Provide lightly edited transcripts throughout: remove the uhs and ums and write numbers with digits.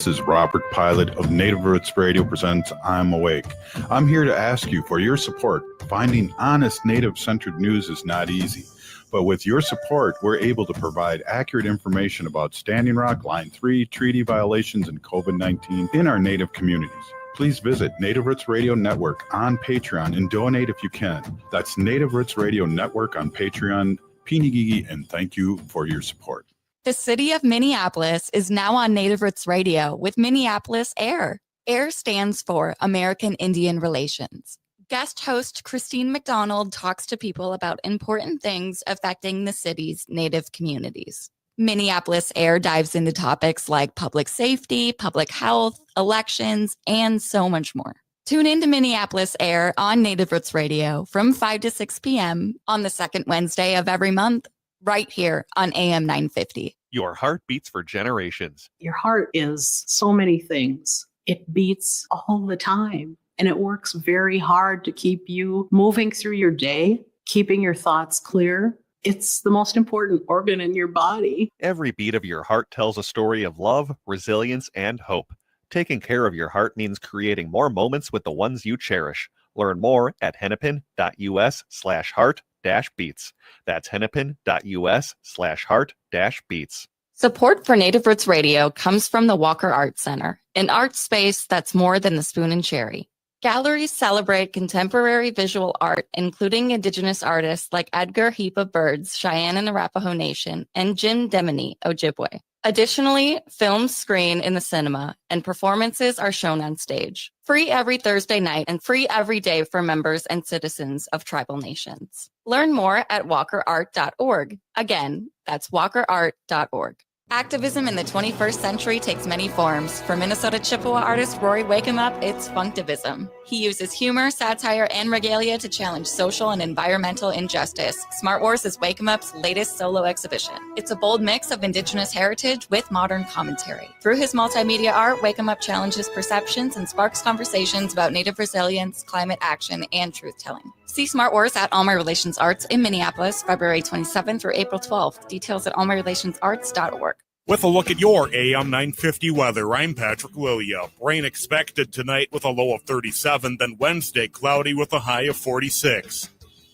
This is Robert Pilot of Native Roots Radio presents I'm Awake. I'm here to ask you for your support. Finding honest Native-centered news is not easy, but with your support, we're able to provide accurate information about Standing Rock, Line 3, treaty violations, and COVID-19 in our Native communities. Please visit Native Roots Radio Network on Patreon and donate if you can. That's Native Roots Radio Network on Patreon. Pinigigi, and thank you for your support. The city of Minneapolis is now on Native Roots Radio with Minneapolis AIR. AIR stands for American Indian Relations. Guest host Christine McDonald talks to people about important things affecting the city's Native communities. Minneapolis AIR dives into topics like public safety, public health, elections, and so much more. Tune in to Minneapolis AIR on Native Roots Radio from 5 to 6 p.m. on the second Wednesday of every month, right here on AM 950. Your heart beats for generations. Your heart is so many things. It beats all the time, and it works very hard to keep you moving through your day, keeping your thoughts clear. It's the most important organ in your body. Every beat of your heart tells a story of love, resilience, and hope. Taking care of your heart means creating more moments with the ones you cherish. Learn more at hennepin.us/heart-beats. That's hennepin.us/heart-beats. Support for Native Roots Radio comes from the Walker Arts Center, an art space that's more than the spoon and cherry. Galleries celebrate contemporary visual art, including Indigenous artists like Edgar Heap of Birds, Cheyenne and Arapaho Nation, and Jim Demini, Ojibwe. Additionally, films screen in the cinema and performances are shown on stage. Free every Thursday night and free every day for members and citizens of tribal nations. Learn more at walkerart.org. Again, that's walkerart.org. Activism in the 21st century takes many forms. For Minnesota Chippewa artist Rory Wakeup, it's Funktivism. He uses humor, satire, and regalia to challenge social and environmental injustice. Smart Wars is Wakeup's latest solo exhibition. It's a bold mix of Indigenous heritage with modern commentary. Through his multimedia art, Wakeup challenges perceptions and sparks conversations about Native resilience, climate action, and truth-telling. See Smart Wars at All My Relations Arts in Minneapolis, February 27th through April 12th. Details at allmyrelationsarts.org. With a look at your AM 950 weather, I'm Patrick Willia. Rain expected tonight with a low of 37, then Wednesday cloudy with a high of 46.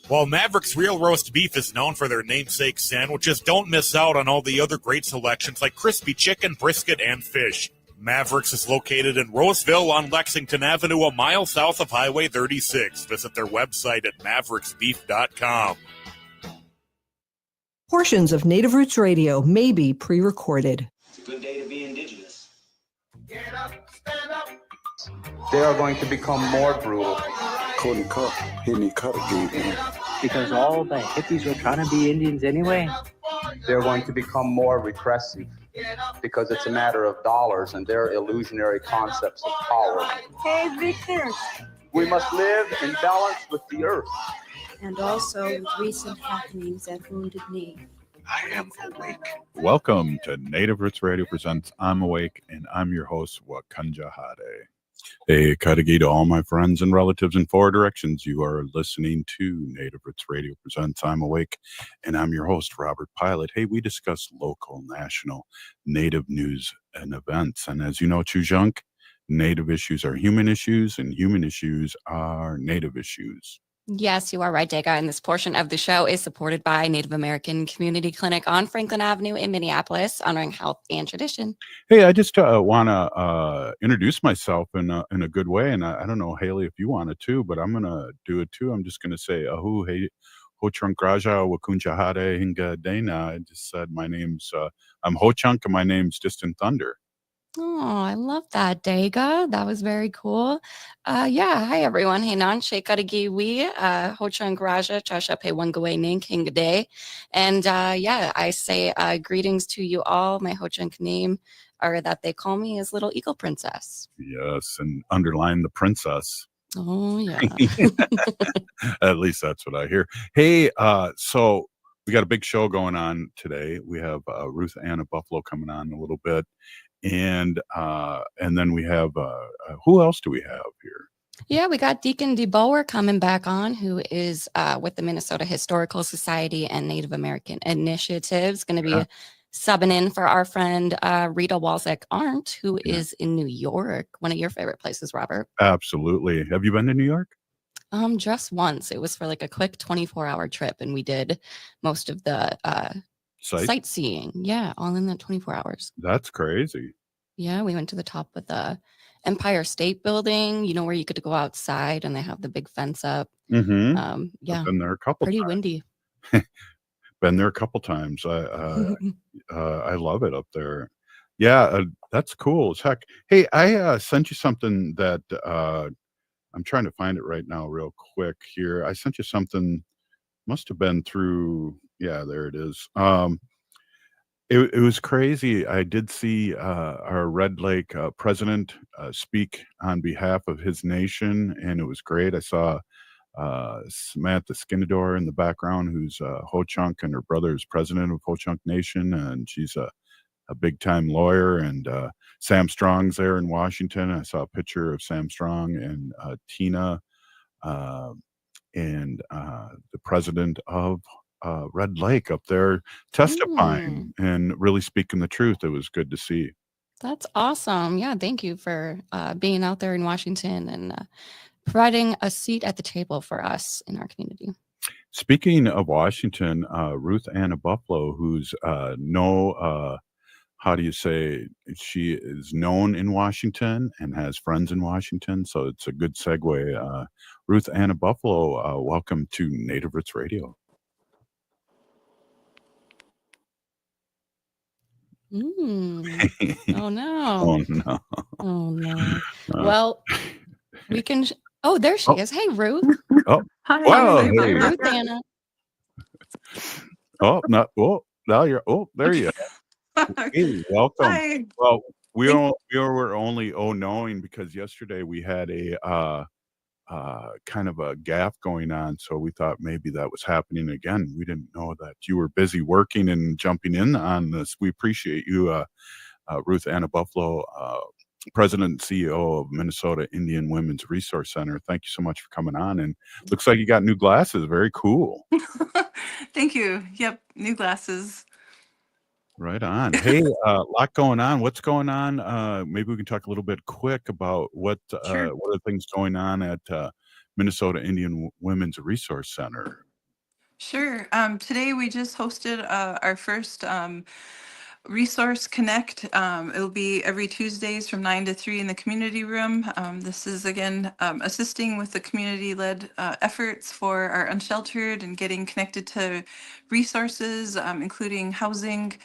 While Maverick's Real Roast Beef is known for their namesake sandwiches, don't miss out on all the other great selections like crispy chicken, brisket, and fish. Mavericks is located in Roseville on Lexington Avenue, a mile south of Highway 36. Visit their website at mavericksbeef.com. Portions of Native Roots Radio may be pre-recorded. It's a good day to be Indigenous. Get up, stand up. They are going to become more brutal. Couldn't cut, any cut again. Because all the hippies were trying to be Indians anyway. They're going to become more repressive because it's a matter of dollars and their illusionary concepts of power. Hey, Victor. We must live in balance with the earth. And also with recent happenings at Wounded Knee. I am awake. Welcome to Native Roots Radio presents I'm Awake, and I'm your host, Wakanja Hade. Hey, Kadagi to all my friends and relatives in four directions. You are listening to Native Roots Radio presents I'm Awake, and I'm your host, Robert Pilot. Hey, we discuss local, national, Native news and events. And as you know, Chujunk, Native issues are human issues, and human issues are Native issues. Yes, you are right, Dega. And this portion of the show is supported by Native American Community Clinic on Franklin Avenue in Minneapolis, honoring health and tradition. Hey, I just want to introduce myself in a good way. And I don't know, Haley, if you want it too, but I'm going to do it too. I'm just going to say, Ahu, hey, Ho Chunk Raja, Wakuncha Hade, Hinga Dana. I just said my name's, I'm Ho Chunk and my name's Distant Thunder. Oh, I love that, Dega. That was very cool. Yeah, hi everyone. Hey nan, Shekarigi we, Hochang Raja, Chasha Pe Wangawe Ning King Day. And yeah, I say greetings to you all. My Hochang name are that they call me is Little Eagle Princess. Yes, and underline the princess. Oh, yeah. At least that's what I hear. Hey, so we got a big show going on today. We have Ruth Anna Buffalo coming on in a little bit. And then we have, who else do we have here? Yeah, we got Deacon DeBoer coming back on, who is with the Minnesota Historical Society and Native American Initiatives. Going to be subbing in for our friend Rita Walzek-Arndt, who Yeah. is in New York, one of your favorite places, Robert. Absolutely. Have you been to New York? Just once. It was for like a quick 24-hour trip, and we did most of the sightseeing. Yeah, all in the 24 hours. That's crazy. Yeah, we went to the top of the Empire State Building, where you get to go outside and they have the big fence up. Mm-hmm. Yeah, I've been there a couple pretty times. windy. Been there a couple times. I love it up there. Yeah, that's cool as heck. Hey, I sent you something that I'm trying to find it right now real quick here. I sent you something, must have been through, yeah, there it is. It was crazy. I did see our Red Lake president speak on behalf of his nation, and it was great. I saw Samantha Skinador in the background, who's Ho-Chunk, and her brother is president of Ho-Chunk Nation, and she's a big-time lawyer. And Sam Strong's there in Washington. I saw a picture of Sam Strong and Tina uh, and the president of Red Lake up there testifying and really speaking the truth. It was good to see. That's awesome. Yeah, thank you for being out there in Washington and providing a seat at the table for us in our community. Speaking of Washington, Ruth Anna Buffalo, who's how do you say, she is known in Washington and has friends in Washington, so it's a good segue. Ruth Anna Buffalo, welcome to Native Roots Radio. Oh no. Oh no. Oh no. Well, we can. Oh, there she is. Hey, Ruth. Oh, Hi. wow. Hey, Hey. Ruth Anna. Oh, no. Oh, now you're. Oh, there you are. Hey, welcome. Hi. Well, we were only knowing because yesterday we had a kind of a gaffe going on, so we thought maybe that was happening again. We didn't know that you were busy working and jumping in on this. We appreciate you, Ruth Anna Buffalo, President and CEO of Minnesota Indian Women's Resource Center. Thank you so much for coming on. And looks like you got new glasses. Very cool. Thank you. Yep, new glasses. Right on. Hey, lot going on. What's going on? Maybe we can talk a little bit quick about what Sure. what are things going on at Minnesota Indian Women's Resource Center. Sure. Today we just hosted our first Resource Connect. It'll be every Tuesdays from 9 to 3 in the community room. This is, again, assisting with the community-led efforts for our unsheltered and getting connected to resources, including housing.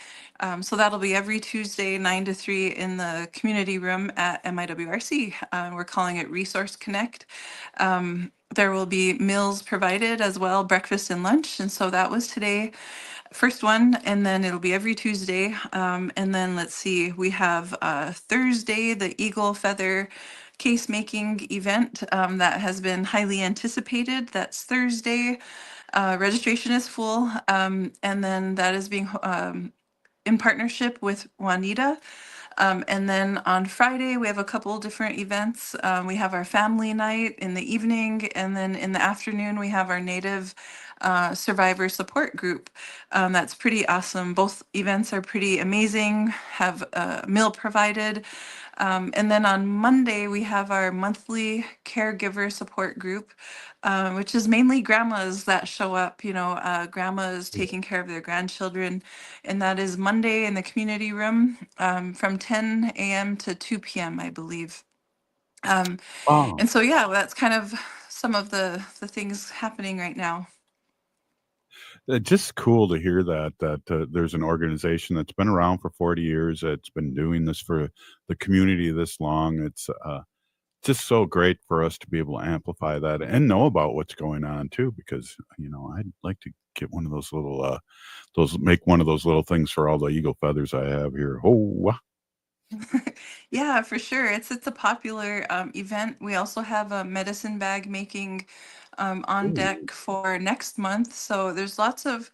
So that'll be every Tuesday, 9 to 3 in the community room at MIWRC. We're calling it Resource Connect. There will be meals provided as well, breakfast and lunch. And so that was today. First one, and then it'll be every Tuesday. And then let's see, we have Thursday, the Eagle Feather case making event that has been highly anticipated. That's Thursday. Registration is full. And then that is being in partnership with Juanita. And then on Friday, we have a couple different events. We have our family night in the evening, and then in the afternoon, we have our Native survivor support group. That's pretty awesome. Both events are pretty amazing, have a meal provided. And then on Monday, we have our monthly caregiver support group, which is mainly grandmas that show up, grandmas taking care of their grandchildren. And that is Monday in the community room from 10 a.m. to 2 p.m., I believe. Oh. And so, yeah, that's kind of some of the things happening right now. Just cool to hear that there's an organization that's been around for 40 years. It's been doing this for the community this long. It's just so great for us to be able to amplify that and know about what's going on too, because I'd like to get one of those little make one of those little things for all the eagle feathers I have here. Oh. Yeah, for sure. It's a popular event. We also have a medicine bag making on deck for next month. So there's lots of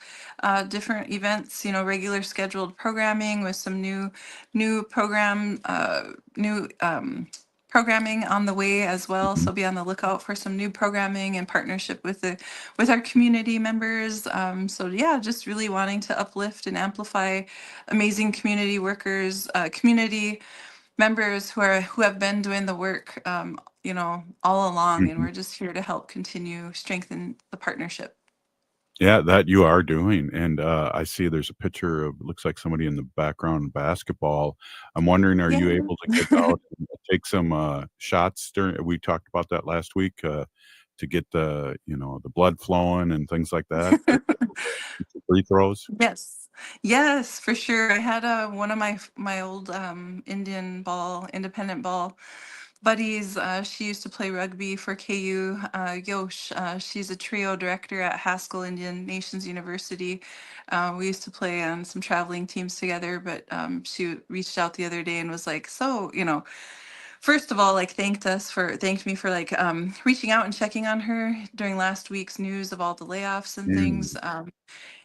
different events, regular scheduled programming with some new programming on the way as well. So be on the lookout for some new programming in partnership with our community members. So yeah, just really wanting to uplift and amplify amazing community workers, community members who have been doing the work, all along, and we're just here to help continue strengthen the partnership. Yeah, that you are doing. And I see there's a picture of, looks like somebody in the background basketball. I'm wondering, are you able to get out and take some shots during, we talked about that last week, to get the blood flowing and things like that? Free throws? Yes, for sure. I had one of my old independent ball buddies. She used to play rugby for KU. Yosh, she's a trio director at Haskell Indian Nations University. We used to play on some traveling teams together, but she reached out the other day and was like, so, first of all, like thanked me for like reaching out and checking on her during last week's news of all the layoffs and things.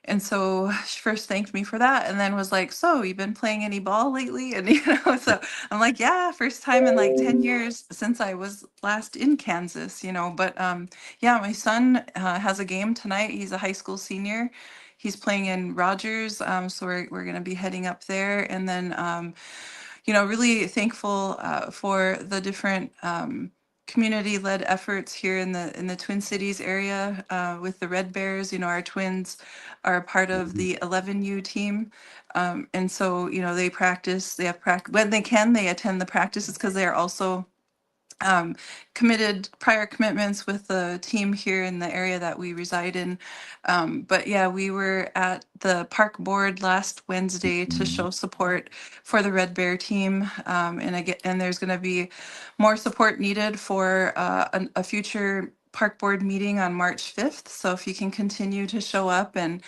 And so she first thanked me for that, and then was like, so you've been playing any ball lately? And so I'm like, yeah, first time in like 10 years since I was last in Kansas, but yeah, my son has a game tonight. He's a high school senior. He's playing in Rogers, so we're going to be heading up there. And then really thankful for the different community-led efforts here in the Twin Cities area with the Red Bears. Our twins are a part of the 11U team, and so they practice. They have practice when they can. They attend the practices because they are also committed prior commitments with the team here in the area that we reside in. But yeah, we were at the park board last Wednesday to show support for the Red Bear team. And there's going to be more support needed for a future park board meeting on March 5th. So if you can continue to show up and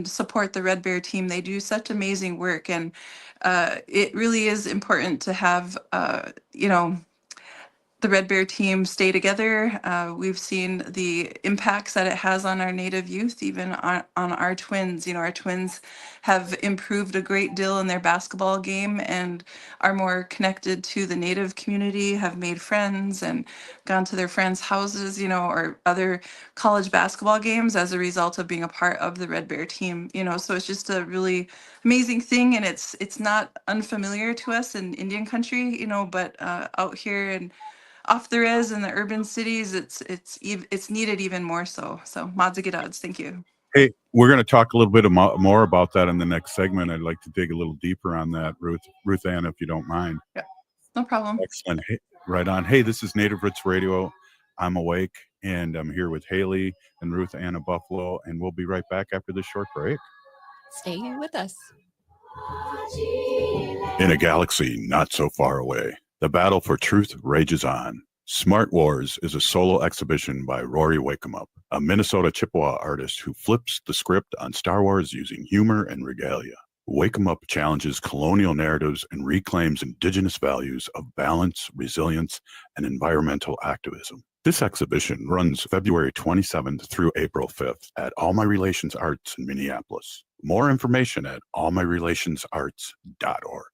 support the Red Bear team, they do such amazing work. And it really is important to have, the Red Bear team stay together. We've seen the impacts that it has on our Native youth, even on our twins. Our twins have improved a great deal in their basketball game and are more connected to the Native community, have made friends and gone to their friends' houses, or other college basketball games as a result of being a part of the Red Bear team. So it's just a really amazing thing, and it's not unfamiliar to us in Indian country, but out here and off the res in the urban cities, it's needed even more so. So Madzigidads, thank you. Hey, we're going to talk a little bit more about that in the next segment. I'd like to dig a little deeper on that, Ruth Anna, if you don't mind. Yeah, no problem. Excellent. Hey, right on. Hey, this is Native Roots Radio. I'm Awake, and I'm here with Haley and Ruth Anna Buffalo, and we'll be right back after this short break. Stay with us. In a galaxy not so far away, the battle for truth rages on. Smart Wars is a solo exhibition by Rory Wakemup, a Minnesota Chippewa artist who flips the script on Star Wars using humor and regalia. Wakemup challenges colonial narratives and reclaims indigenous values of balance, resilience, and environmental activism. This exhibition runs February 27th through April 5th at All My Relations Arts in Minneapolis. More information at allmyrelationsarts.org.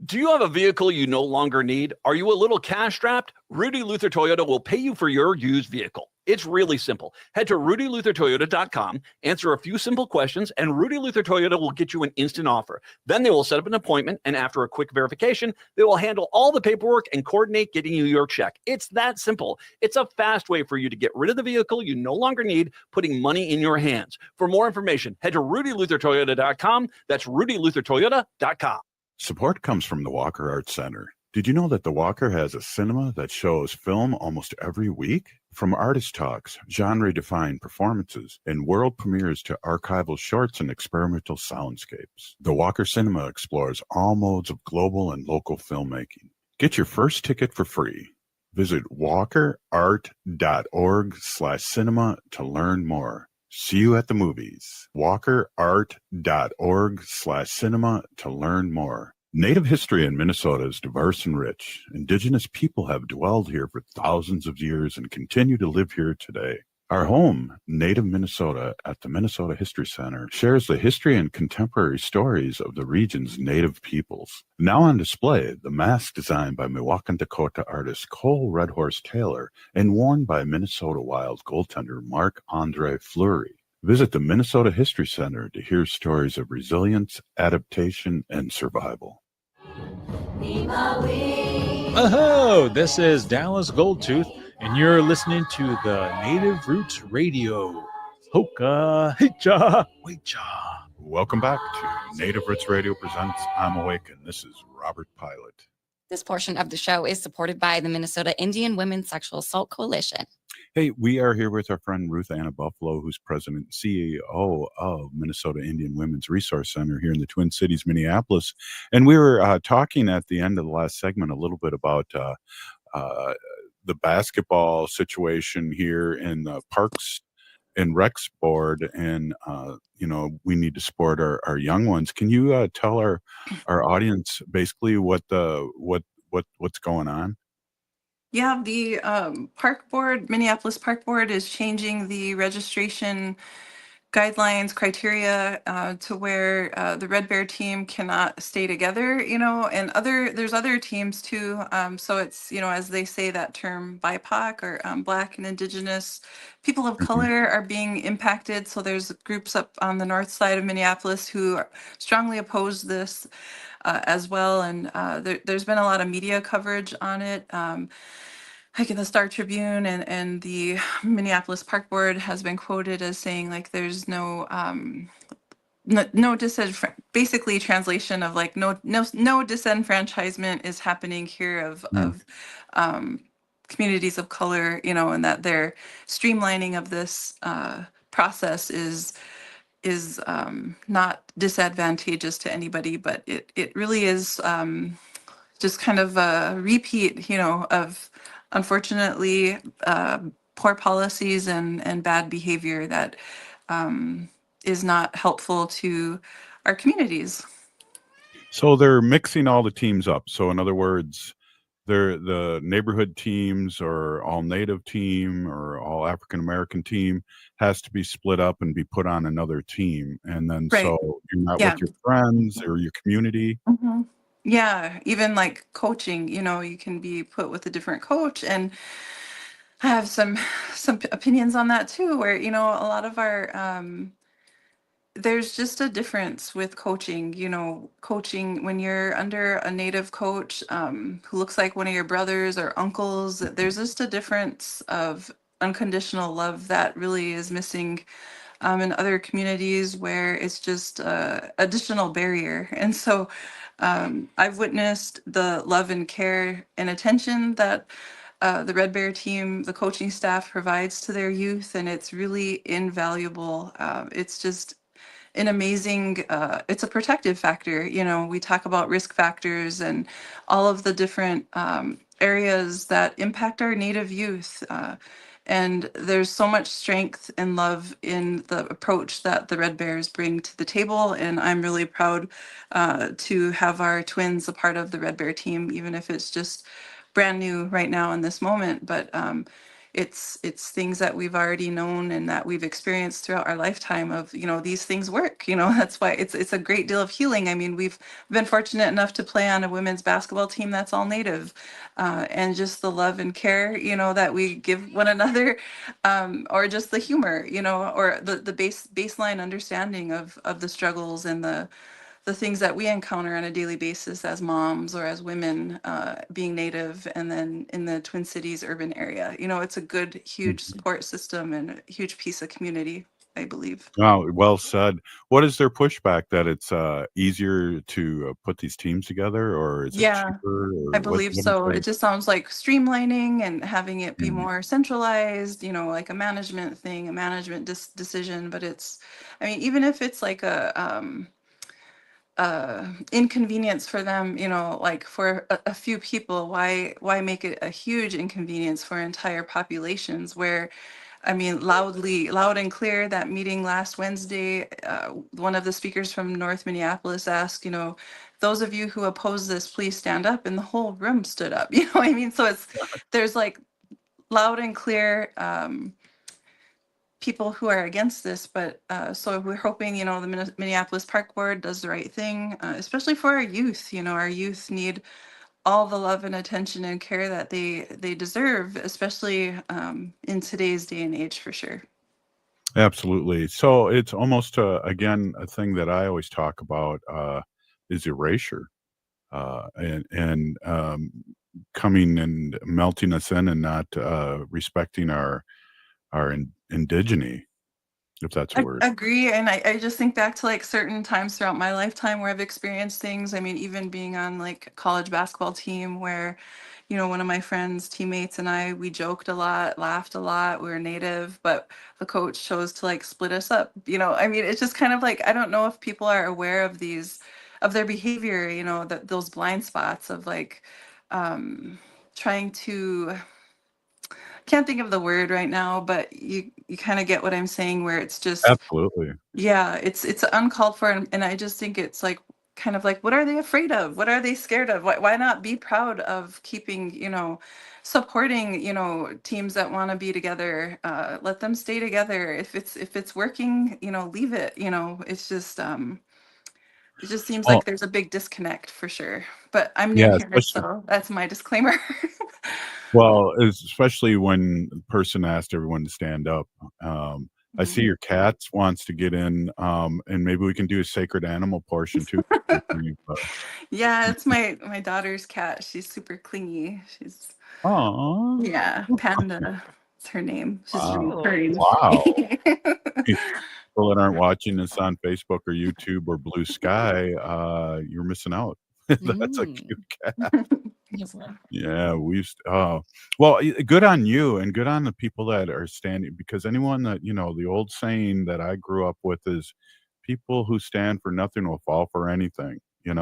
Do you have a vehicle you no longer need? Are you a little cash strapped? Rudy Luther Toyota will pay you for your used vehicle. It's really simple. Head to rudyluthertoyota.com, answer a few simple questions, and Rudy Luther Toyota will get you an instant offer. Then they will set up an appointment, and after a quick verification, they will handle all the paperwork and coordinate getting you your check. It's that simple. It's a fast way for you to get rid of the vehicle you no longer need, putting money in your hands. For more information, head to rudyluthertoyota.com. That's rudyluthertoyota.com. Support comes from the Walker Arts Center. Did you know that the Walker has a cinema that shows film almost every week? From artist talks, genre-defined performances, and world premieres to archival shorts and experimental soundscapes, the Walker Cinema explores all modes of global and local filmmaking. Get your first ticket for free. Visit walkerart.org/cinema to learn more. See you at the movies. walkerart.org/cinema to learn more. Native history in Minnesota is diverse and rich. Indigenous people have dwelled here for thousands of years and continue to live here today. Our home, Native Minnesota, at the Minnesota History Center, shares the history and contemporary stories of the region's Native peoples. Now on display, the mask designed by Milwaukee, Dakota artist Cole Red Horse Taylor and worn by Minnesota Wild goaltender Marc-Andre Fleury. Visit the Minnesota History Center to hear stories of resilience, adaptation, and survival. Oh, this is Dallas Goldtooth, and you're listening to the Native Roots Radio. Hoka, hicha, wecha. Welcome back to Native Roots Radio presents I'm Awake, and this is Robert Pilot. This portion of the show is supported by the Minnesota Indian Women's Sexual Assault Coalition. Hey, we are here with our friend Ruth Anna Buffalo, who's president and CEO of Minnesota Indian Women's Resource Center here in the Twin Cities, Minneapolis. And we were talking at the end of the last segment a little bit about the basketball situation here in the Parks and Recs Board, and we need to support our young ones. Can you tell our audience basically what's going on? Yeah, the Park Board, Minneapolis Park Board, is changing the registration guidelines, criteria to where the Red Bear team cannot stay together, and there's other teams too. So it's, as they say that term, BIPOC or Black and Indigenous people of color are being impacted. So there's groups up on the north side of Minneapolis who strongly oppose this as well. And there's been a lot of media coverage on it. Like in the Star Tribune and the Minneapolis Park Board has been quoted as saying like there's no basically translation of like no disenfranchisement is happening here of communities of color, and that their streamlining of this process is not disadvantageous to anybody, but it really is just kind of a repeat, of unfortunately poor policies and bad behavior that is not helpful to our communities. So they're mixing all the teams up. So in other words, the neighborhood teams or all Native team or all African American team has to be split up and be put on another team. And then so you're not with your friends or your community. Mm-hmm. Yeah, even like coaching, you can be put with a different coach, and I have some opinions on that too, where, a lot of our there's just a difference with coaching, coaching when you're under a Native coach who looks like one of your brothers or uncles. There's just a difference of unconditional love that really is missing in other communities where it's just additional barrier. And so I've witnessed the love and care and attention that the Red Bear team, the coaching staff provides to their youth, and it's really invaluable. It's just an amazing, it's a protective factor. We talk about risk factors and all of the different areas that impact our Native youth. And there's so much strength and love in the approach that the Red Bears bring to the table. And I'm really proud to have our twins a part of the Red Bear team, even if it's just brand new right now in this moment. But it's things that we've already known and that we've experienced throughout our lifetime of, these things work. That's why it's a great deal of healing. I mean, we've been fortunate enough to play on a women's basketball team that's all Native, and just the love and care, that we give one another, or just the humor, or the baseline understanding of the struggles and the things that we encounter on a daily basis as moms or as women being Native, and then in the Twin Cities urban area. It's a good, huge support system and a huge piece of community, I believe. Oh, well said. What is their pushback, that it's easier to put these teams together, or is it cheaper? Or I believe so. It just sounds like streamlining and having it be more centralized, like a management thing, a management decision. But even if it's like a inconvenience for them, like for a few people, why make it a huge inconvenience for entire populations? Where, loud and clear, that meeting last Wednesday, one of the speakers from North Minneapolis asked, those of you who oppose this, please stand up, and the whole room stood up. So there's like loud and clear people who are against this, but so we're hoping, the Minneapolis Park Board does the right thing, especially for our youth. Our youth need all the love and attention and care that they deserve, especially in today's day and age, for sure. Absolutely. So it's almost again a thing that I always talk about is erasure, and coming and melting us in and not respecting our indigeneity, if that's a I word. agree. And I just think back to like certain times throughout my lifetime where I've experienced things. I mean, even being on like a college basketball team where, one of my friends, teammates and we joked a lot, laughed a lot. We were native, but the coach chose to like split us up. I mean, it's just kind of like, I don't know if people are aware of of their behavior, those blind spots of like trying to, can't think of the word right now, but you kind of get what I'm saying, where it's just, Absolutely. yeah, it's uncalled for. And I just think it's like, kind of like, what are they afraid of? What are they scared of? Why not be proud of keeping, supporting, teams that want to be together? Let them stay together. If it's working, leave it. It's just it just seems Well, like there's a big disconnect for sure. But I'm new yeah, here, especially so that's my disclaimer. well, especially when the person asked everyone to stand up. I see your cat wants to get in, and maybe we can do a sacred animal portion too. Yeah, it's my daughter's cat. She's super clingy. She's Aw. Yeah, Panda. It's her name. She's really Wow. pretty. Wow. People that aren't watching this on Facebook or YouTube or Blue Sky, you're missing out. That's a cute cat. Yeah, well, good on you and good on the people that are standing, because anyone that, the old saying that I grew up with is people who stand for nothing will fall for anything, and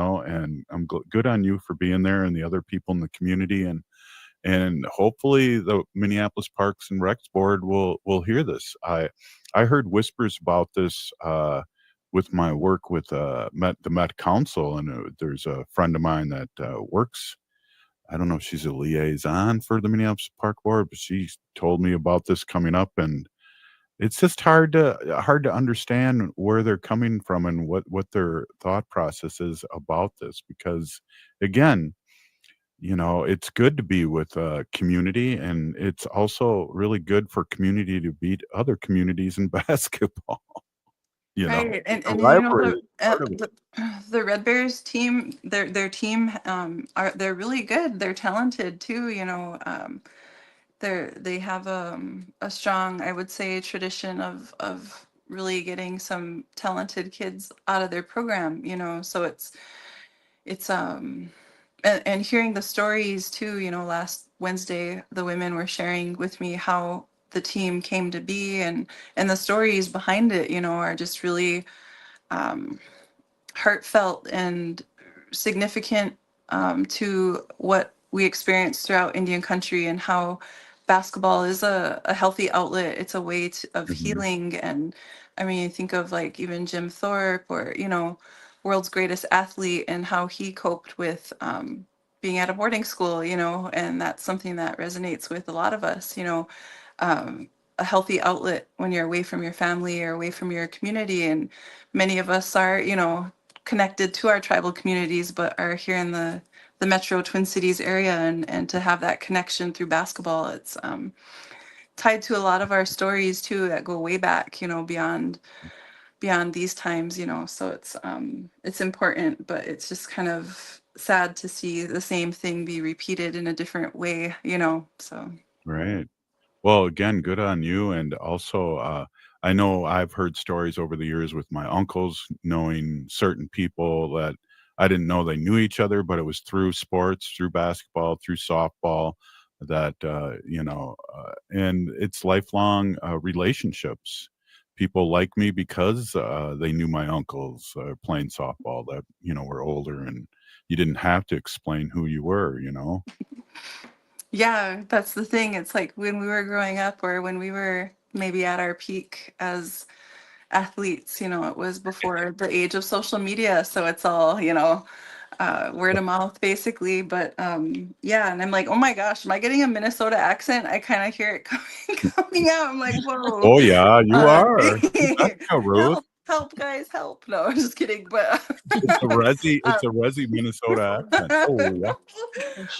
I'm good on you for being there and the other people in the community, and hopefully the Minneapolis Parks and Recs Board will hear this. I heard whispers about this with my work with the Met Council, and there's a friend of mine that works. I don't know if she's a liaison for the Minneapolis Park Board, but she told me about this coming up, and it's just hard to understand where they're coming from and what their thought process is about this, because again, it's good to be with community, and it's also really good for community to beat other communities in basketball. Right, and The you know rivalry is part of it. the Red Bears team, their team they're really good. They're talented too. They have a strong, I would say, tradition of really getting some talented kids out of their program. So it's and hearing the stories too. Last Wednesday the women were sharing with me how the team came to be, and the stories behind it are just really heartfelt and significant to what we experience throughout Indian country, and how basketball is a healthy outlet. It's a way of Mhm. healing. And I mean, think of like even Jim Thorpe, or world's greatest athlete, and how he coped with being at a boarding school, and that's something that resonates with a lot of us. A healthy outlet when you're away from your family or away from your community. And many of us are connected to our tribal communities, but are here in the Metro Twin Cities area, and to have that connection through basketball, it's tied to a lot of our stories too that go way back, beyond these times, so it's important, but it's just kind of sad to see the same thing be repeated in a different way, so. Right. Well, again, good on you, and also, I know I've heard stories over the years with my uncles knowing certain people that I didn't know they knew each other, but it was through sports, through basketball, through softball that, and it's lifelong relationships. People like me because they knew my uncles playing softball that, were older, and you didn't have to explain who you were. Yeah, that's the thing. It's like when we were growing up, or when we were maybe at our peak as athletes, it was before the age of social media. So it's all, word of mouth basically. But yeah, and I'm like, oh my gosh, am I getting a Minnesota accent? I kind of hear it coming out. I'm like, whoa. Oh yeah, you are. Ruth. Help, guys, help. No, I'm just kidding. But It's a Resi Minnesota accent. Oh yeah.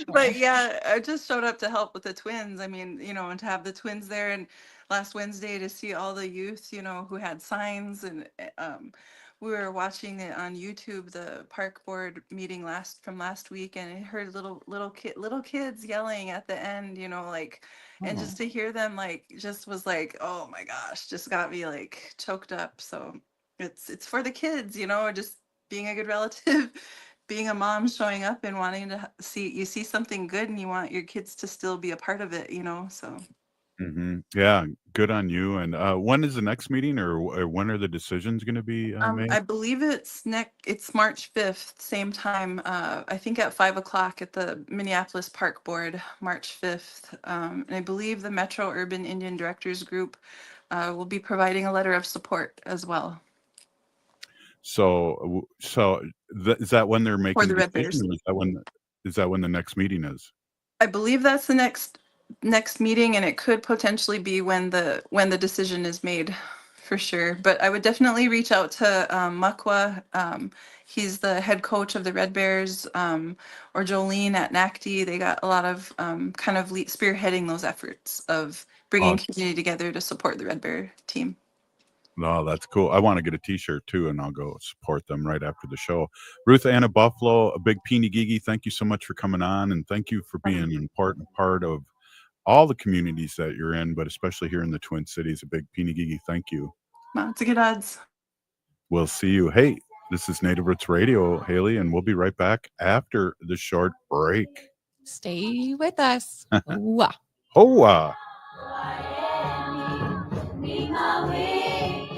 But yeah, I just showed up to help with the twins. I mean, and to have the twins there, and last Wednesday to see all the youth, who had signs, and we were watching it on YouTube, the park board meeting from last week, and I heard little kids yelling at the end, and just to hear them just was like, oh my gosh, just got me choked up. So it's for the kids, just being a good relative. Being a mom, showing up and wanting to see something good, and you want your kids to still be a part of it, so. Yeah, good on you. And when is the next meeting, or when are the decisions going to be made? I believe it's March 5th, same time, I think at 5:00 at the Minneapolis Park Board, March 5th. And I believe the Metro Urban Indian Directors Group will be providing a letter of support as well. So is that when they're making the the Red Bears. decision, or is that when the next meeting is? I believe that's the next meeting, and it could potentially be when the decision is made, for sure. But I would definitely reach out to Mukwa. He's the head coach of the Red Bears, or Jolene at NACD. They got a lot of kind of spearheading those efforts of bringing community together to support the Red Bear team. No, that's cool. I want to get a t-shirt too, and I'll go support them right after the show. Ruth Anna Buffalo, a big Peeny Gigi, thank you so much for coming on, and thank you for being an important part of all the communities that you're in, but especially here in the Twin Cities. A big Peeny Gigi, thank you. Lots of good odds. We'll see you. Hey, this is Native Roots Radio, Haley, and we'll be right back after the short break. Stay with us.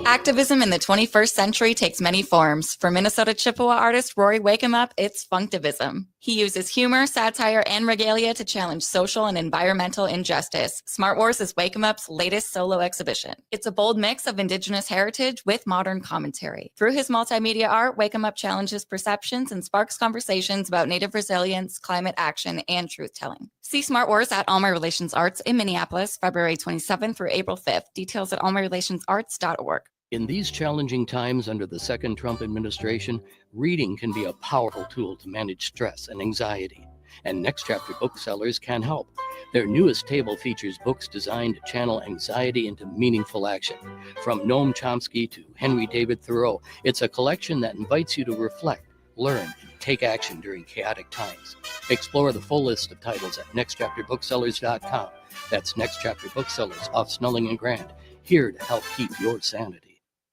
Activism in the 21st century takes many forms. For Minnesota Chippewa artist Rory Wakeup, it's Funktivism. He uses humor, satire, and regalia to challenge social and environmental injustice. Smart Wars is Wakeup's latest solo exhibition. It's a bold mix of Indigenous heritage with modern commentary. Through his multimedia art, Wakeup challenges perceptions and sparks conversations about Native resilience, climate action, and truth-telling. See Smart Wars at All My Relations Arts in Minneapolis, February 27th through April 5th. Details at allmyrelationsarts.org. In these challenging times under the second Trump administration, reading can be a powerful tool to manage stress and anxiety, and Next Chapter booksellers can help. Their newest table features books designed to channel anxiety into meaningful action. From Noam Chomsky to Henry David Thoreau, it's a collection that invites you to reflect, learn, and take action during chaotic times. Explore the full list of titles at nextchapterbooksellers.com. That's Next Chapter Booksellers off Snelling and Grand, here to help keep your sanity.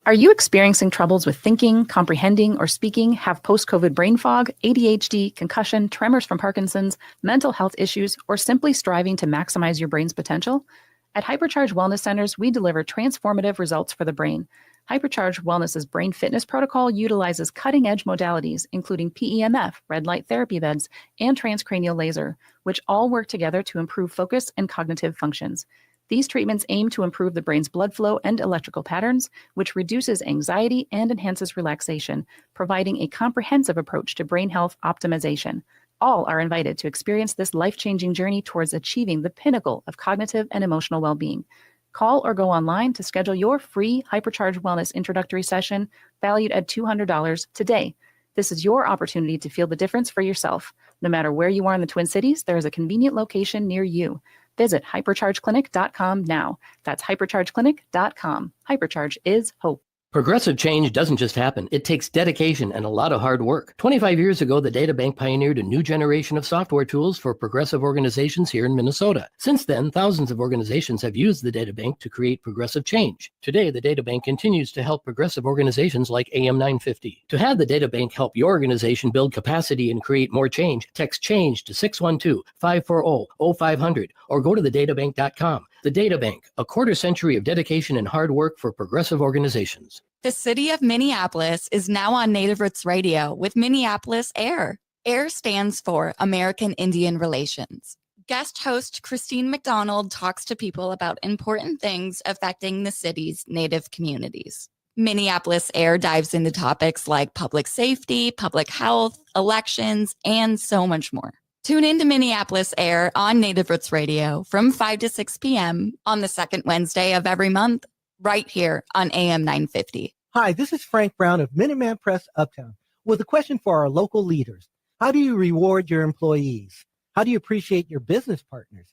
Are you experiencing troubles with thinking, comprehending, or speaking, have post-COVID brain fog, ADHD, concussion, tremors from Parkinson's, mental health issues, or simply striving to maximize your brain's potential? At Hypercharge Wellness Centers, we deliver transformative results for the brain. Hypercharge Wellness's brain fitness protocol utilizes cutting-edge modalities, including PEMF, red light therapy beds, and transcranial laser, which all work together to improve focus and cognitive functions. These treatments aim to improve the brain's blood flow and electrical patterns, which reduces anxiety and enhances relaxation, providing a comprehensive approach to brain health optimization. All are invited to experience this life-changing journey towards achieving the pinnacle of cognitive and emotional well-being. Call or go online to schedule your free Hypercharge Wellness introductory session valued at $200 today. This is your opportunity to feel the difference for yourself. No matter where you are in the Twin Cities, there is a convenient location near you. Visit hyperchargeclinic.com now. That's hyperchargeclinic.com. Hypercharge is hope. Progressive change doesn't just happen. It takes dedication and a lot of hard work. 25 years ago, the Data Bank pioneered a new generation of software tools for progressive organizations here in Minnesota. Since then, thousands of organizations have used the Data Bank to create progressive change. Today, the Data Bank continues to help progressive organizations like AM 950. To have the Data Bank help your organization build capacity and create more change, text CHANGE to 612-540-0500 or go to thedatabank.com. The Data Bank, a quarter century of dedication and hard work for progressive organizations. The city of Minneapolis is now on Native Roots Radio with Minneapolis AIR. AIR stands for American Indian Relations. Guest host Christine McDonald talks to people about important things affecting the city's Native communities. Minneapolis Air dives into topics like public safety, public health, elections, and so much more. Tune in to Minneapolis Air on Native Roots Radio from 5 to 6 p.m. on the second Wednesday of every month, right here on AM 950. Hi, this is Frank Brown of Minuteman Press Uptown with a question for our local leaders. How do you reward your employees? How do you appreciate your business partners?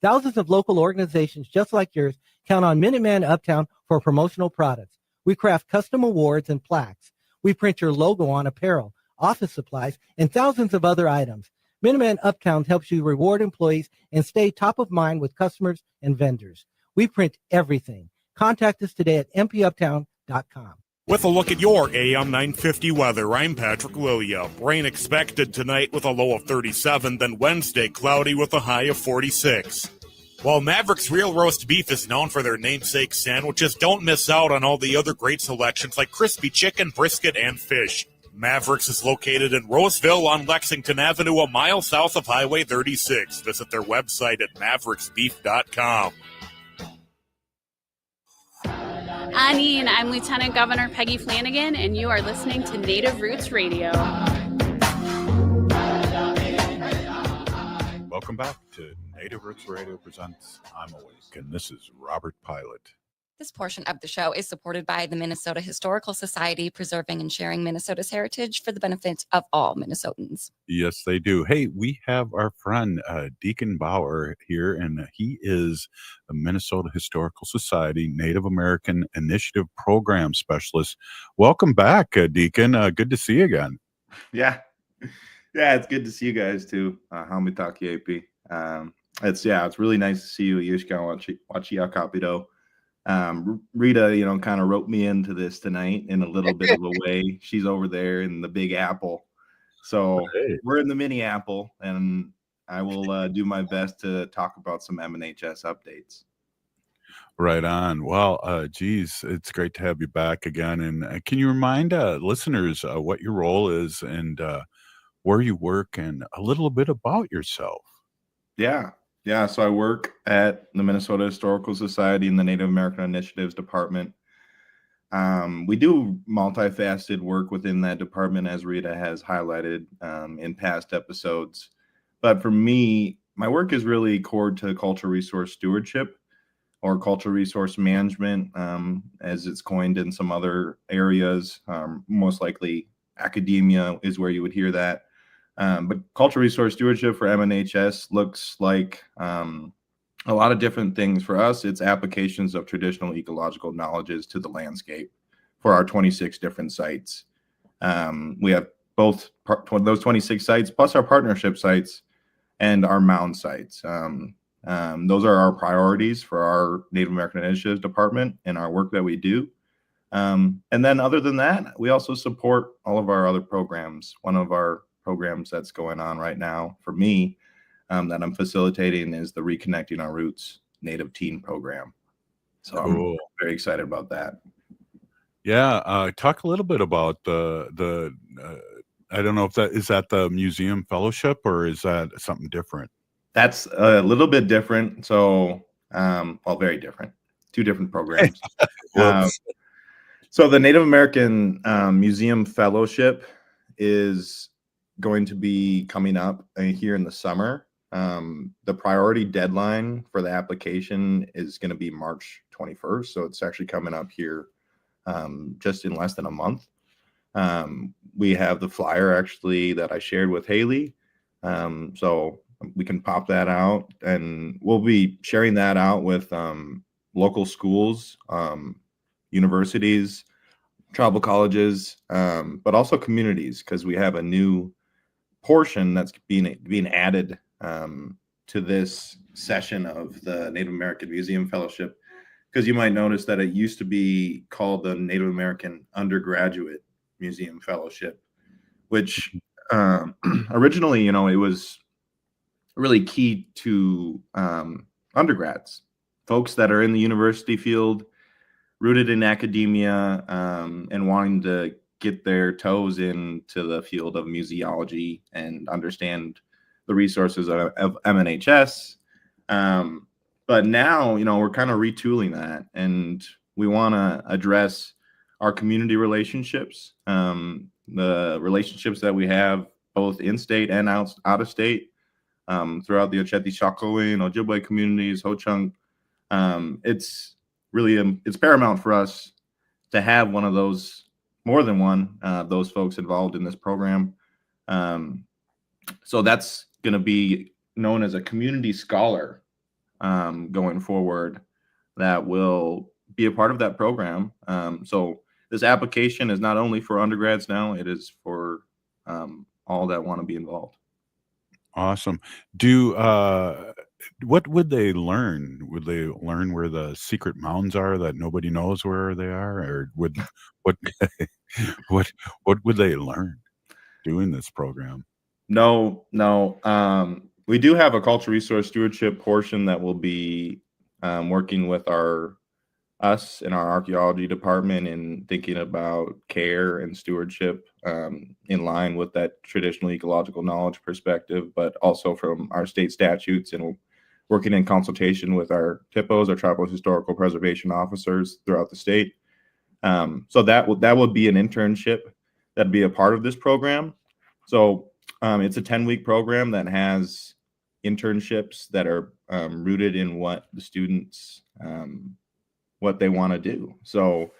Thousands of local organizations just like yours count on Minuteman Uptown for promotional products. We craft custom awards and plaques. We print your logo on apparel, office supplies, and thousands of other items. Minuteman Uptown helps you reward employees and stay top of mind with customers and vendors. We print everything. Contact us today at mpuptown.com. With a look at your AM 950 weather, I'm Patrick Lilia. Rain expected tonight with a low of 37, then Wednesday cloudy with a high of 46. While Maverick's Real Roast Beef is known for their namesake sandwiches, don't miss out on all the other great selections like crispy chicken, brisket, and fish. Mavericks is located in Roseville on Lexington Avenue, a mile south of Highway 36. Visit their website at mavericksbeef.com. Anine, I'm Lieutenant Governor Peggy Flanagan, and you are listening to Native Roots Radio. Welcome back to Native Roots Radio presents I'm Awake, and this is Robert Pilot. This portion of the show is supported by the Minnesota Historical Society, preserving and sharing Minnesota's heritage for the benefit of all Minnesotans. Yes, they do. Hey, we have our friend Deacon DeBoer here, and he is the Minnesota Historical Society Native American Initiative Program Specialist. Welcome back, Deacon. Good to see you again. Yeah, it's good to see you guys too. Hamitaki AP. It's really nice to see you. Yishka Wachi Akapido. Rita, kind of wrote me into this tonight in a little bit of a way. She's over there in the Big Apple. So we're in the Mini Apple, and I will do my best to talk about some MNHS updates. Right on. Well, geez, it's great to have you back again. And can you remind listeners what your role is and where you work and a little bit about yourself? Yeah, so I work at the Minnesota Historical Society in the Native American Initiatives Department. We do multifaceted work within that department, as Rita has highlighted in past episodes. But for me, my work is really core to cultural resource stewardship or cultural resource management, as it's coined in some other areas. Most likely academia is where you would hear that. But cultural resource stewardship for MNHS looks like a lot of different things. For us, it's applications of traditional ecological knowledges to the landscape for our 26 different sites. We have both those 26 sites plus our partnership sites and our mound sites. Those are our priorities for our Native American Initiatives Department and our work that we do. And then other than that, we also support all of our other programs. One of our programs that's going on right now for me that I'm facilitating is the Reconnecting Our Roots Native Teen Program. So cool. I'm very excited about that. Yeah, talk a little bit about the I don't know if that is that the museum fellowship or is that something different? That's a little bit different. So, very different. Two different programs. So the Native American Museum Fellowship is going to be coming up here in the summer. The priority deadline for the application is going to be March 21st. So it's actually coming up here just in less than a month. We have the flyer actually that I shared with Haley. So we can pop that out and we'll be sharing that out with local schools, universities, tribal colleges, but also communities, because we have a new portion that's being added to this session of the Native American Museum Fellowship, because you might notice that it used to be called the Native American Undergraduate Museum Fellowship, which originally, it was really key to undergrads, folks that are in the university field, rooted in academia, and wanting to get their toes into the field of museology and understand the resources of MNHS. But now, we're kind of retooling that, and we want to address our community relationships, the relationships that we have both in state and out of state, throughout the Ocheti Shakwe and Ojibwe communities, Ho-Chunk. It's really it's paramount for us to have one of those, more than one, those folks involved in this program. So that's going to be known as a community scholar going forward that will be a part of that program. So this application is not only for undergrads now, it is for all that want to be involved. Awesome. What would they learn? Would they learn where the secret mountains are that nobody knows where they are, or what what would they learn doing this program? No. We do have a cultural resource stewardship portion that will be working with us in our archaeology department and thinking about care and stewardship in line with that traditional ecological knowledge perspective, but also from our state statutes and working in consultation with our THPOs, our tribal historical preservation officers throughout the state. So that would be an internship that'd be a part of this program. So it's a 10-week program that has internships that are rooted in what the students what they want to do. So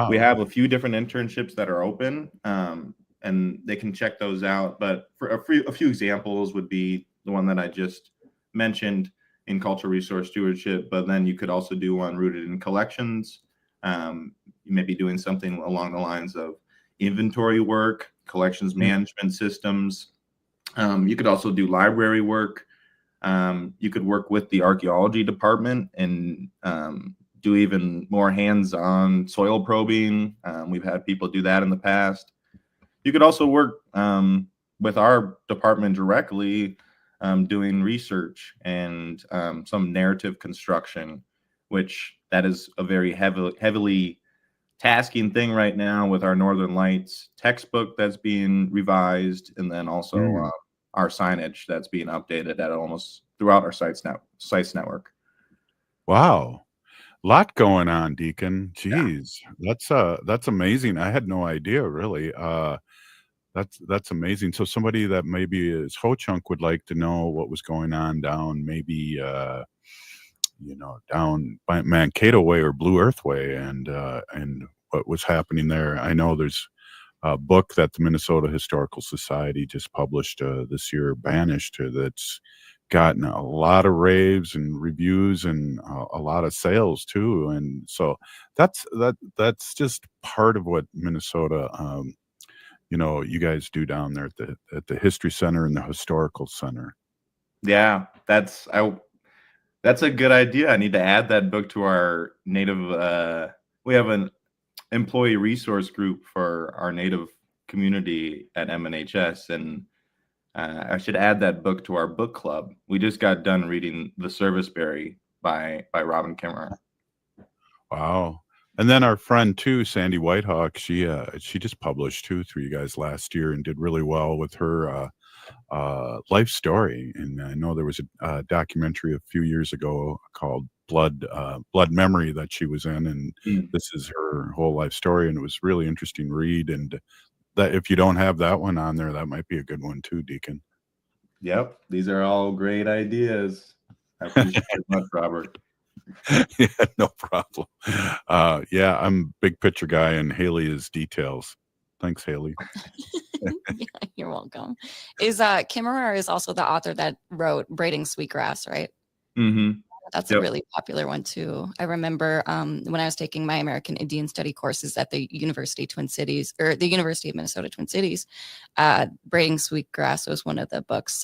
we have a few different internships that are open, and they can check those out. But for a few examples would be the one that I just mentioned in cultural resource stewardship, but then you could also do one rooted in collections. You may be doing something along the lines of inventory work, collections management systems. You could also do library work. You could work with the archaeology department and do even more hands-on soil probing. We've had people do that in the past. You could also work with our department directly, doing research and some narrative construction, which that is a very heavily tasking thing right now with our Northern Lights textbook that's being revised, and then also our signage that's being updated at almost throughout our sites network. Wow. Lot going on, Deacon. Jeez, that's amazing. I had no idea, really. That's amazing. So somebody that maybe is Ho-Chunk would like to know what was going on down, maybe down by Mankato Way or Blue Earth Way, and what was happening there. I know there's a book that the Minnesota Historical Society just published this year, Banished, that's gotten a lot of raves and reviews and a lot of sales too. And so that's just part of what Minnesota, you guys do down there at the History Center and the Historical Center. Yeah, that's a good idea. I need to add that book to our Native. We have an employee resource group for our Native community at MNHS, and I should add that book to our book club. We just got done reading The Serviceberry by Robin Kimmerer. Wow. And then our friend too, Sandy Whitehawk, she just published too through you guys last year and did really well with her life story. And I know there was a documentary a few years ago called Blood Memory that she was in, and this is her whole life story, and it was really interesting read. And that if you don't have that one on there, that might be a good one too, Deacon. Yep, these are all great ideas. I appreciate it much, Robert. Yeah, no problem. Yeah, I'm a big picture guy, and Haley is details. Thanks, Haley. Yeah, you're welcome. Kimmerer is also the author that wrote Braiding Sweetgrass, right? Mm-hmm. That's a really popular one too. I remember when I was taking my American Indian Study courses at the University Twin Cities, or the University of Minnesota Twin Cities, Braiding Sweetgrass was one of the books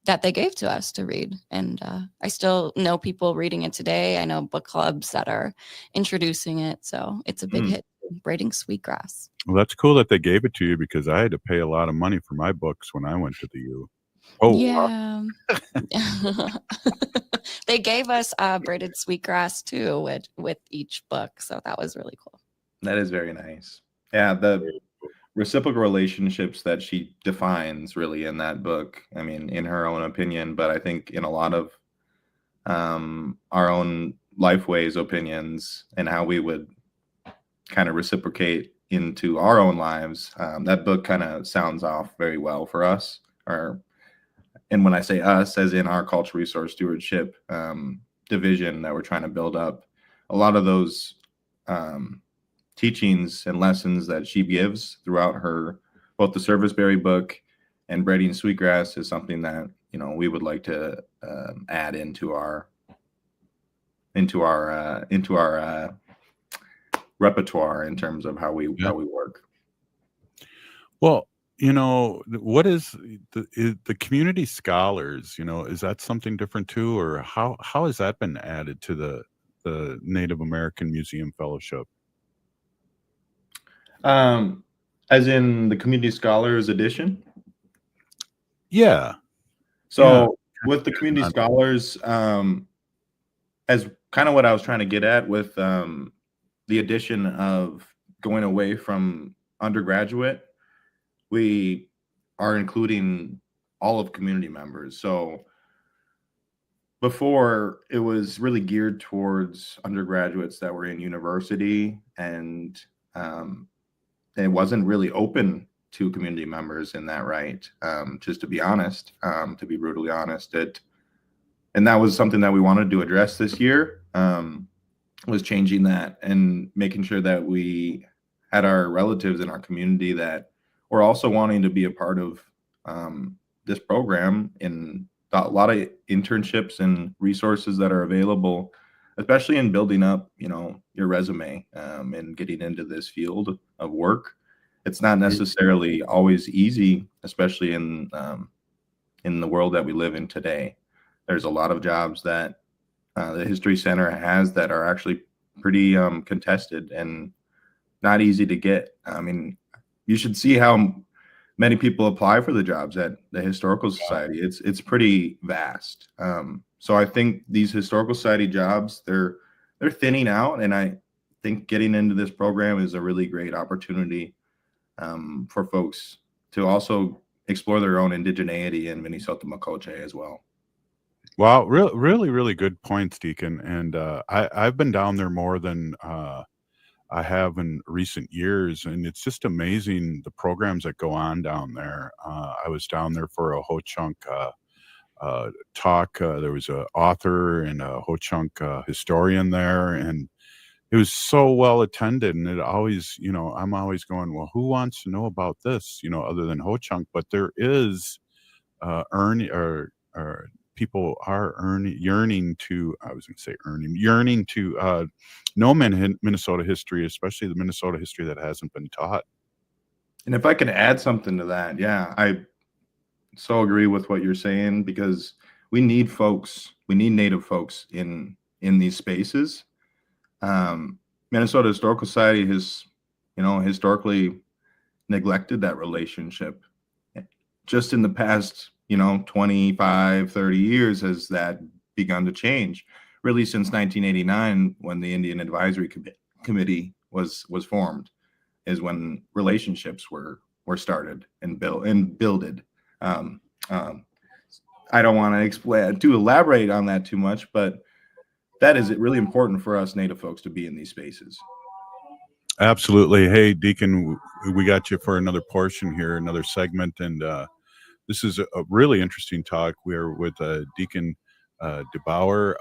that they gave to us to read. And I still know people reading it today. I know book clubs that are introducing it. So it's a big hit, Braiding Sweetgrass. Well, that's cool that they gave it to you, because I had to pay a lot of money for my books when I went to the U. Oh, yeah. They gave us braided sweetgrass too with each book. So that was really cool. That is very nice. Yeah, the reciprocal relationships that she defines really in that book. I mean, in her own opinion, but I think in a lot of our own Lifeways opinions and how we would kind of reciprocate into our own lives. That book kind of sounds off very well for us. And when I say us, as in our cultural resource stewardship division that we're trying to build up, a lot of those teachings and lessons that she gives throughout her, both the Serviceberry book and Breading Sweetgrass, is something that, you know, we would like to add into our repertoire in terms of how we work. Well, you know, what is the community scholars? You know, is that something different too, or how has that been added to the Native American Museum Fellowship? As in the community scholars edition? Yeah. So with the community scholars, as kind of what I was trying to get at with the addition of going away from undergraduate, we are including all of community members. So before, it was really geared towards undergraduates that were in university, and it wasn't really open to community members in that right. Just to be honest, to be brutally honest, and that was something that we wanted to address this year, was changing that and making sure that we had our relatives in our community that were also wanting to be a part of this program, in a lot of internships and resources that are available, especially in building up, you know, your resume and getting into this field of work. It's not necessarily always easy, especially in the world that we live in today. There's a lot of jobs that the History Center has that are actually pretty contested and not easy to get. I mean, you should see how many people apply for the jobs at the Historical Society. It's pretty vast. So I think these Historical Society jobs, they're thinning out, and I think getting into this program is a really great opportunity for folks to also explore their own indigeneity in Minnesota Makoche as well. Wow, really good points, Deacon. And I've been down there more than I have in recent years, and it's just amazing the programs that go on down there. I was down there for a Ho-Chunk talk. There was an author and a Ho-Chunk historian there, and it was so well attended. And it always, you know, I'm always going, well, who wants to know about this, you know, other than Ho-Chunk? But there is people are yearning to know Minnesota history, especially the Minnesota history that hasn't been taught. And if I can add something to that, yeah, I so agree with what you're saying, because we need Native folks in these spaces. Minnesota Historical Society has, you know, historically neglected that relationship. Just in the past, you know, 25, 30 years has that begun to change. Really, since 1989, when the Indian Advisory Committee was formed, is when relationships were started and builded. I don't want to elaborate on that too much, but that is really important for us Native folks to be in these spaces. Absolutely. Hey, Deacon, we got you for another portion here, another segment, and this is a really interesting talk. We're with Deacon DeBoer,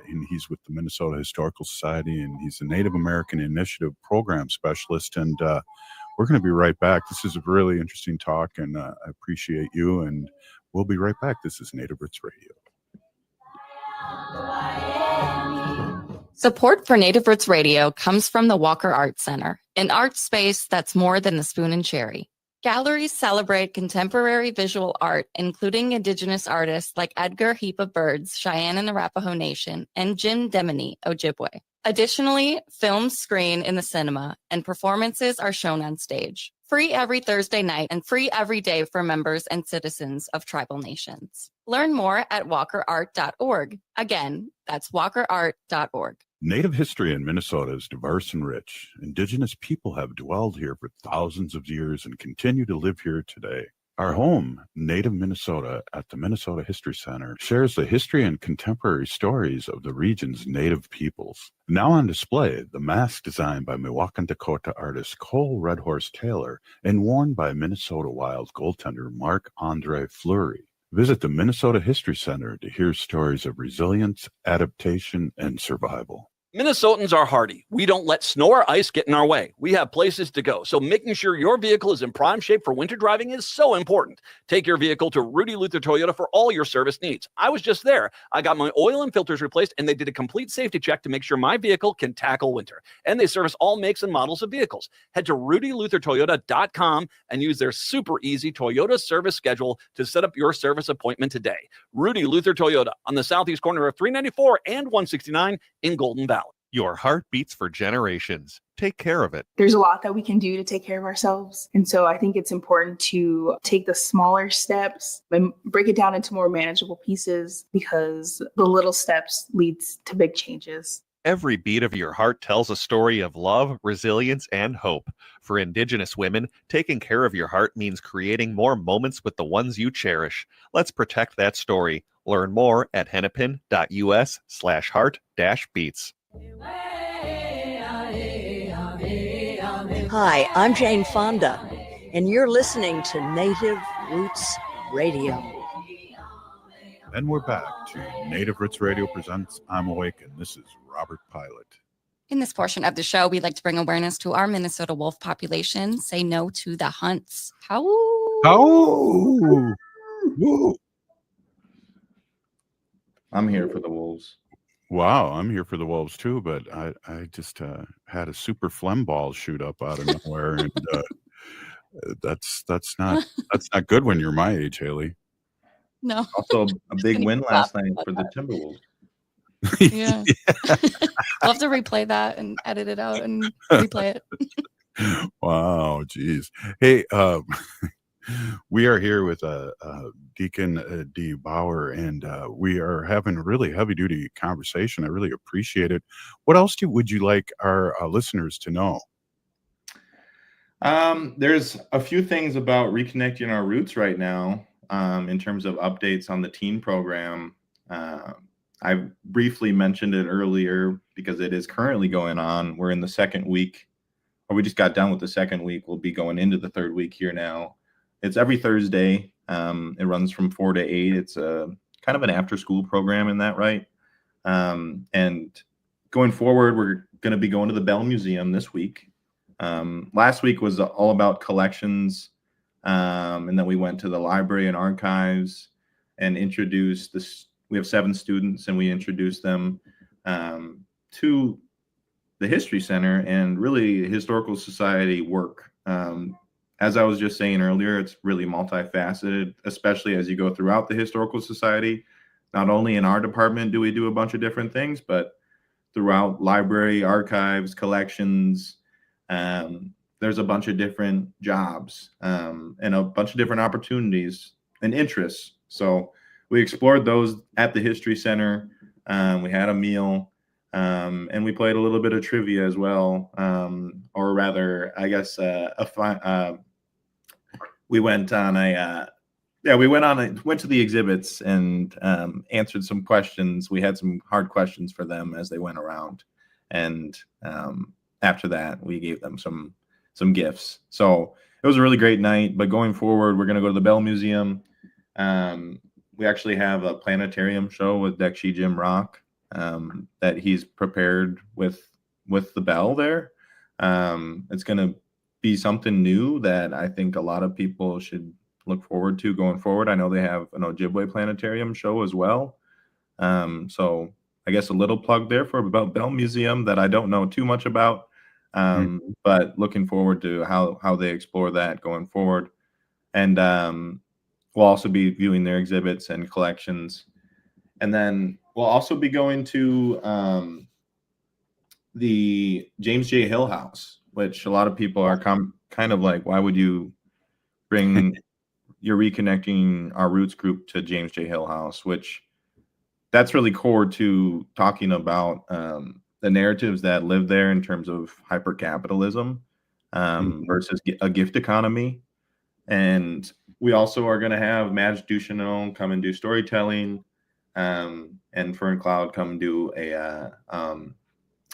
and he's with the Minnesota Historical Society, and he's a Native American Initiative Program Specialist. And we're going to be right back. This is a really interesting talk, and I appreciate you, and we'll be right back. This is Native Roots Radio. Support for Native Roots Radio comes from the Walker Art Center, an art space that's more than a spoon and cherry. Galleries celebrate contemporary visual art, including Indigenous artists like Edgar Heap of Birds, Cheyenne and Arapaho Nation, and Jim Demini, Ojibwe. Additionally, films screen in the cinema, and performances are shown on stage. Free every Thursday night and free every day for members and citizens of tribal nations. Learn more at walkerart.org. Again, that's walkerart.org. Native history in Minnesota is diverse and rich. Indigenous people have dwelled here for thousands of years and continue to live here today. Our home, Native Minnesota, at the Minnesota History Center, shares the history and contemporary stories of the region's Native peoples. Now on display, the mask designed by Milwaukee, Dakota artist Cole Red Horse Taylor and worn by Minnesota Wild goaltender Marc-Andre Fleury. Visit the Minnesota History Center to hear stories of resilience, adaptation, and survival. Minnesotans are hardy. We don't let snow or ice get in our way. We have places to go. So making sure your vehicle is in prime shape for winter driving is so important. Take your vehicle to Rudy Luther Toyota for all your service needs. I was just there. I got my oil and filters replaced, and they did a complete safety check to make sure my vehicle can tackle winter. And they service all makes and models of vehicles. Head to rudyluthertoyota.com and use their super easy Toyota service schedule to set up your service appointment today. Rudy Luther Toyota on the southeast corner of 394 and 169 in Golden Valley. Your heart beats for generations. Take care of it. There's a lot that we can do to take care of ourselves. And so I think it's important to take the smaller steps and break it down into more manageable pieces, because the little steps leads to big changes. Every beat of your heart tells a story of love, resilience, and hope. For Indigenous women, taking care of your heart means creating more moments with the ones you cherish. Let's protect that story. Learn more at hennepin.us/heart-beats. Hi, I'm Jane Fonda, and you're listening to Native Roots Radio. And we're back to Native Roots Radio presents I'm Awake, and this is Robert Pilot. In this portion of the show, we'd like to bring awareness to our Minnesota wolf population. Say no to the hunts. How? Oh! Woo. I'm here for the wolves. Wow, I'm here for the wolves too, but I just had a super phlegm ball shoot up out of nowhere, and that's not good when you're my age, Haley. No. Also, a big win last night for the Timberwolves. Yeah. I'll have to replay that and edit it out and replay it. Wow, geez. Hey, we are here with Deacon DeBoer, and we are having a really heavy-duty conversation. I really appreciate it. What else would you like our listeners to know? There's a few things about reconnecting our roots right now in terms of updates on the teen program. I briefly mentioned it earlier because it is currently going on. We're in the second week, or we just got done with the second week. We'll be going into the third week here now. It's every Thursday. It runs from 4 to 8. It's a kind of an after-school program in that, right? And going forward, we're going to be going to the Bell Museum this week. Last week was all about collections, and then we went to the library and archives and introduced this. We have 7 students, and we introduced them to the History Center and really Historical Society work. As I was just saying earlier, it's really multifaceted, especially as you go throughout the Historical Society. Not only in our department do we do a bunch of different things, but throughout library, archives, collections, there's a bunch of different jobs and a bunch of different opportunities and interests. So we explored those at the History Center. We had a meal, and we played a little bit of trivia as well, or rather, I guess, we went to the exhibits and answered some questions. We had some hard questions for them as they went around, and after that, we gave them some gifts. So it was a really great night. But going forward, we're going to go to the Bell Museum. We actually have a planetarium show with Dekshi Jim Rock that he's prepared with the Bell there. It's going to be something new that I think a lot of people should look forward to going forward. I know they have an Ojibwe planetarium show as well. So I guess a little plug there for about Bell Museum that I don't know too much about, but looking forward to how they explore that going forward. And we'll also be viewing their exhibits and collections. And then we'll also be going to the James J. Hill House, which a lot of people are kind of like, why would you bring you're reconnecting our roots group to James J. Hill House, which that's really core to talking about the narratives that live there in terms of hypercapitalism versus a gift economy. And we also are going to have Madge Ducheneau come and do storytelling, and Fern Cloud come and do a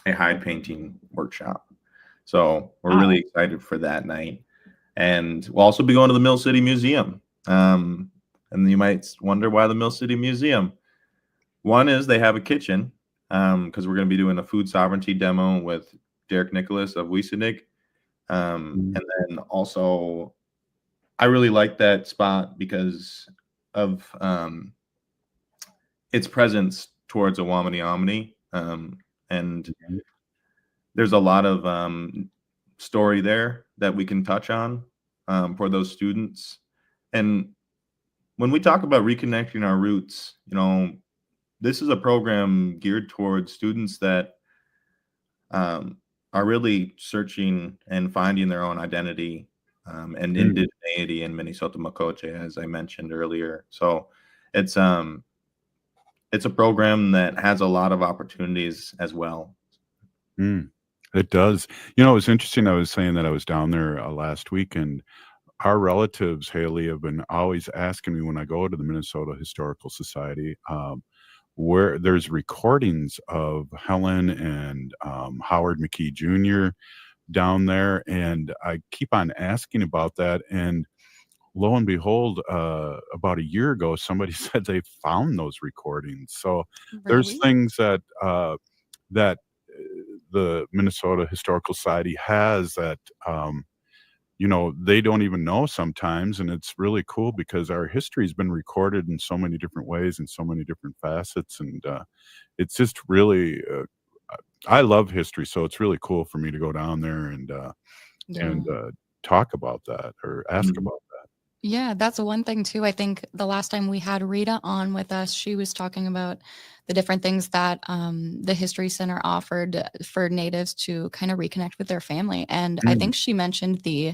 hide painting workshop. So we're really excited for that night. And we'll also be going to the Mill City Museum. And you might wonder why the Mill City Museum. One is they have a kitchen, because we're going to be doing a food sovereignty demo with Derek Nicholas of Wiesenig. And then also, I really like that spot because of its presence towards Awamini Omni. And there's a lot of story there that we can touch on for those students. And when we talk about reconnecting our roots, this is a program geared towards students that are really searching and finding their own identity and indigeneity in Minnesota Makoche, as I mentioned earlier. So it's a program that has a lot of opportunities as well. It does. It was interesting. I was saying that I was down there last week, and our relatives, Haley, have been always asking me when I go to the Minnesota Historical Society, where there's recordings of Helen and Howard McKee Jr. down there. And I keep on asking about that. And lo and behold, about a year ago, somebody said they found those recordings. So there's things that the Minnesota Historical Society has that, they don't even know sometimes. And it's really cool because our history has been recorded in so many different ways and so many different facets. And it's just really, I love history. So it's really cool for me to go down there and talk about that or ask about that. Yeah, that's one thing too. I think the last time we had Rita on with us, she was talking about the different things that the History Center offered for Natives to kind of reconnect with their family. And I think she mentioned the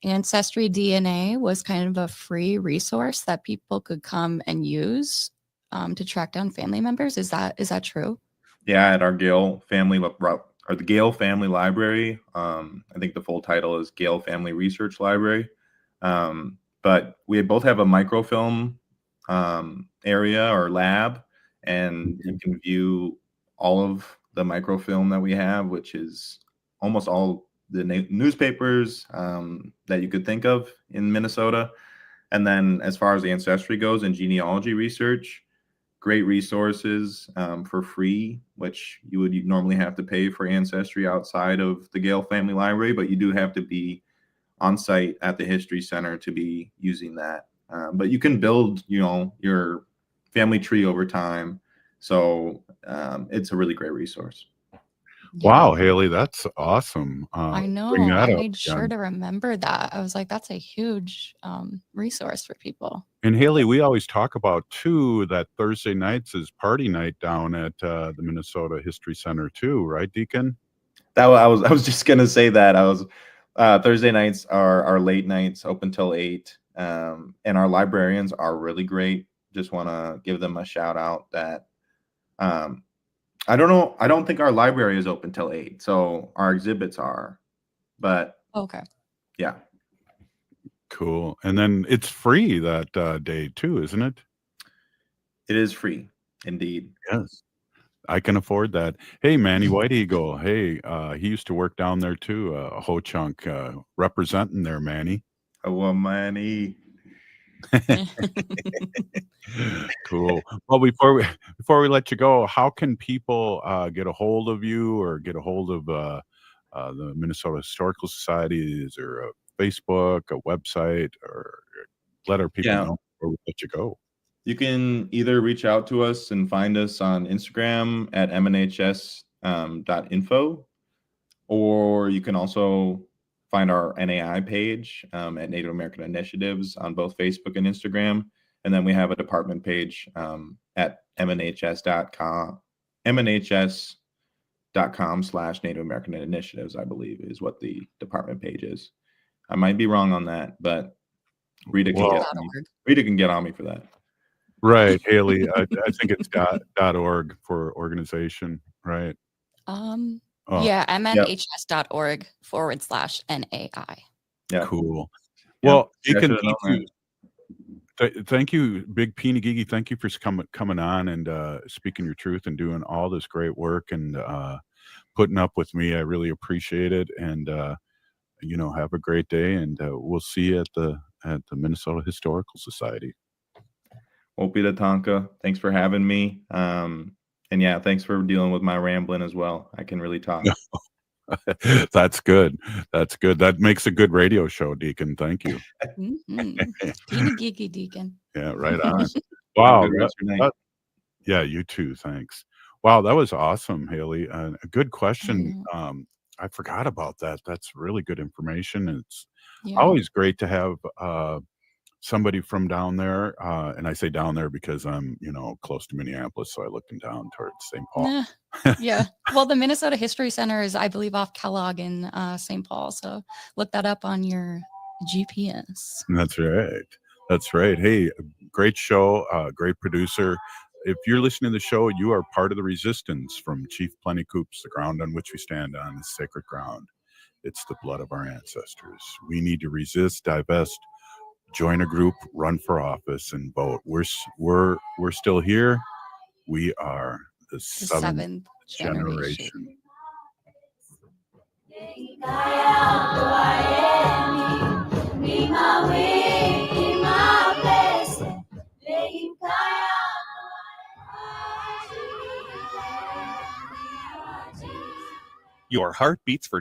Ancestry DNA was kind of a free resource that people could come and use to track down family members. Is that true? Yeah, at our Gale Family or the Gale Family Library. I think the full title is Gale Family Research Library. But we both have a microfilm area or lab, and you can view all of the microfilm that we have, which is almost all the newspapers that you could think of in Minnesota. And then as far as the ancestry goes and genealogy research, great resources for free, which you would normally have to pay for Ancestry outside of the Gale Family Library, but you do have to be on site at the History Center to be using that. But you can build, your family tree over time. So it's a really great resource. Wow, Haley, that's awesome. I know. Bring that I up made sure again. to remember that. I was like, that's a huge resource for people. And Haley, we always talk about too that Thursday nights is party night down at the Minnesota History Center too, right, Deacon? I was just gonna say that. Thursday nights are late nights, open till 8, and our librarians are really great. Just want to give them a shout out that I don't think our library is open till 8, so our exhibits are, but okay, yeah, cool. And then it's free that day too, isn't it? It is free, indeed. Yes, I can afford that. Hey, Manny White Eagle. Hey, he used to work down there too. Ho Chunk representing there, Manny. Oh, Manny. Cool. Well, before we let you go, how can people get a hold of you or get a hold of the Minnesota Historical Society? Is there a Facebook, a website, or let our people know before we let you go? You can either reach out to us and find us on Instagram at MNHS.info, or you can also find our NAI page at Native American Initiatives on both Facebook and Instagram. And then we have a department page at MNHS.com. MNHS.com/Native American Initiatives, I believe, is what the department page is. I might be wrong on that, but Rita can get on me for that. Right, Haley. I think it's .org for organization, right? Yeah, MNHS.org/NAI. Yeah. Cool. Well, Deacon, Thank you, Big Peeny Gigi. Thank you for coming on and speaking your truth and doing all this great work and putting up with me. I really appreciate it. And have a great day. And we'll see you at the Minnesota Historical Society. Opie Tonka, thanks for having me. And yeah, thanks for dealing with my rambling as well. I can really talk. That's good. That's good. That makes a good radio show, Deacon. Thank you. Peeny Gigi, Deacon. Yeah, right on. Wow. Good rest of your night. Yeah, you too. Thanks. Wow, that was awesome, Haley. A good question. I forgot about that. That's really good information. It's always great to have somebody from down there. And I say down there because I'm, close to Minneapolis, so I look down towards St. Paul. Yeah. Well, the Minnesota History Center is, I believe, off Kellogg in St. Paul. So look that up on your GPS. That's right. That's right. Hey, great show, great producer. If you're listening to the show, you are part of the resistance from Chief Plenty Coops. The ground on which we stand on is sacred ground. It's the blood of our ancestors. We need to resist, divest, join a group, run for office, and vote. We're still here. We are the seventh generation. Your heart beats for